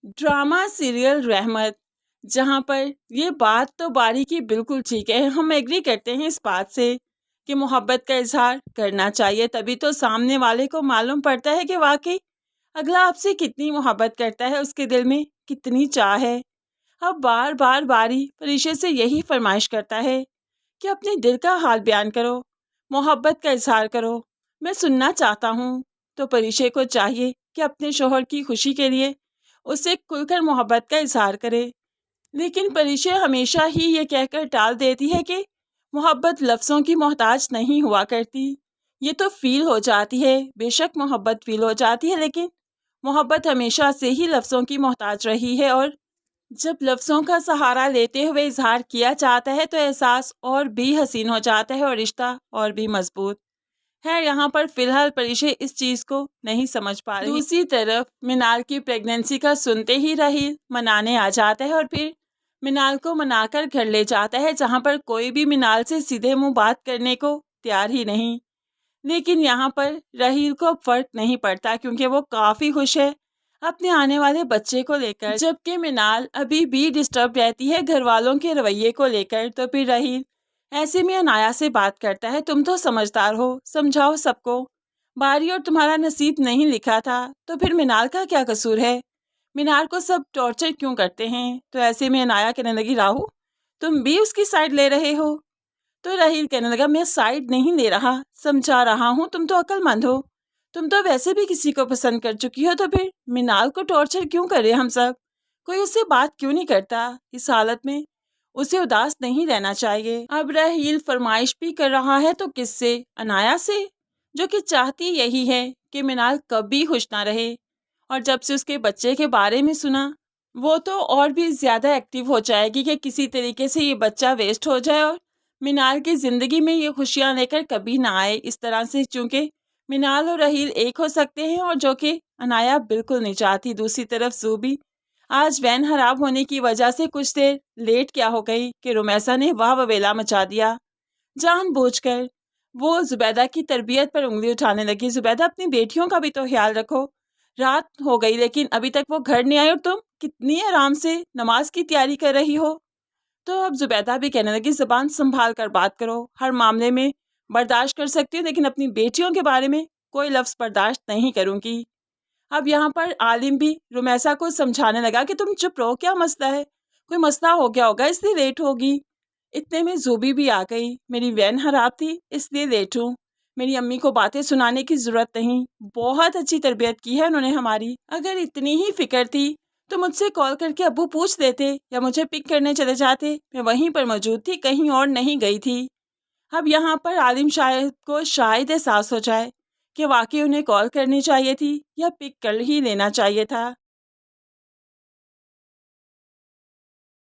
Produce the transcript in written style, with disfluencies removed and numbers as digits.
Drama serial रहमत, जहाँ पर ये बात तो बारीकी बिल्कुल ठीक है, हम एग्री करते हैं इस बात से कि मोहब्बत का इजहार करना चाहिए, तभी तो सामने वाले को मालूम पड़ता है कि वाकई अगला आपसे कितनी मोहब्बत करता है, उसके दिल में कितनी चाह है। अब बार बार बारी परीक्षे से यही फरमाइश करता है कि अपने दिल का हाल बयान करो, मोहब्बत का इजहार करो, मैं सुनना चाहता हूँ। तो परीक्षे को चाहिए कि अपने शोहर की खुशी के लिए उसे खुलकर मोहब्बत का इजहार करे, लेकिन परीक्षे हमेशा ही ये कहकर टाल देती है कि मोहब्बत लफ्ज़ों की मोहताज नहीं हुआ करती, ये तो फील हो जाती है। बेशक मोहब्बत फील हो जाती है, लेकिन मोहब्बत हमेशा से ही लफ्ज़ों की मोहताज रही है, और जब लफ्ज़ों का सहारा लेते हुए इजहार किया जाता है तो एहसास और भी हसीन हो जाता है और रिश्ता और भी मजबूत है। यहाँ पर फिलहाल परिशे इस चीज़ को नहीं समझ पा रही। दूसरी तरफ मिनाल की प्रेगनेंसी का सुनते ही राहिल मनाने आ जाता है और फिर मिनाल को मनाकर घर ले जाता है, जहाँ पर कोई भी मिनाल से सीधे मुंह बात करने को तैयार ही नहीं। लेकिन यहाँ पर राहिल को अब फर्क नहीं पड़ता, क्योंकि वो काफ़ी खुश है अपने आने वाले बच्चे को लेकर, जबकि मिनाल अभी भी डिस्टर्ब रहती है घर वालों के रवैये को लेकर। तो फिर राहिल ऐसे में अनाया से बात करता है, तुम तो समझदार हो, समझाओ सबको, बारी और तुम्हारा नसीब नहीं लिखा था, तो फिर मिनाल का क्या कसूर है, मिनाल को सब टॉर्चर क्यों करते हैं। तो ऐसे में अनाया कहने लगी, राहु तुम भी उसकी साइड ले रहे हो। तो राहिल कहने लगा, मैं साइड नहीं ले रहा, समझा रहा हूँ, तुम तो अक्लमंद हो, तुम तो वैसे भी किसी को पसंद कर चुकी हो, तो फिर मिनाल को टॉर्चर क्यों कर रहे हम सब, कोई उससे बात क्यों नहीं करता, इस हालत में उसे उदास नहीं रहना चाहिए। अब राहिल फरमाइश भी कर रहा है, तो किससे, अनाया से, जो कि चाहती यही है कि मिनाल कभी खुश ना रहे। और जब से उसके बच्चे के बारे में सुना, वो तो और भी ज़्यादा एक्टिव हो जाएगी कि किसी तरीके से ये बच्चा वेस्ट हो जाए और मिनाल की ज़िंदगी में ये खुशियाँ लेकर कभी ना आए। इस तरह से चूँकि मिनाल और राहिल एक हो सकते हैं, और जो कि अनाया बिल्कुल नहीं चाहती। दूसरी तरफ ज़ूबी आज वैन खराब होने की वजह से कुछ देर लेट क्या हो गई कि रुमैसा ने वाह ववेला मचा दिया। जानबूझकर वो जुबैदा की तरबियत पर उंगली उठाने लगी। जुबैदा अपनी बेटियों का भी तो ख्याल रखो, रात हो गई लेकिन अभी तक वो घर नहीं आई और तुम कितनी आराम से नमाज की तैयारी कर रही हो। तो अब जुबैदा भी कहने लगी, ज़बान संभाल कर बात करो, हर मामले में बर्दाश्त कर सकती हूँ लेकिन अपनी बेटियों के बारे में कोई लफ्ज़ बर्दाश्त नहीं करूँगी। अब यहाँ पर आलिम भी रुमैसा को समझाने लगा कि तुम चुप रहो, क्या मसला है, कोई मसला हो गया होगा इसलिए लेट होगी। इतने में ज़ूबी भी आ गई, मेरी वैन खराब थी इसलिए लेट हूँ, मेरी अम्मी को बातें सुनाने की ज़रूरत नहीं, बहुत अच्छी तरबियत की है उन्होंने हमारी, अगर इतनी ही फिक्र थी तो मुझसे कॉल करके अब्बू पूछ लेते या मुझे पिक करने चले जाते, मैं वहीं पर मौजूद थी, कहीं और नहीं गई थी। अब यहाँ पर आलिम शायद को शायद एहसास हो जाए कि वाकई उन्हें कॉल करनी चाहिए थी या पिक कर ही लेना चाहिए था।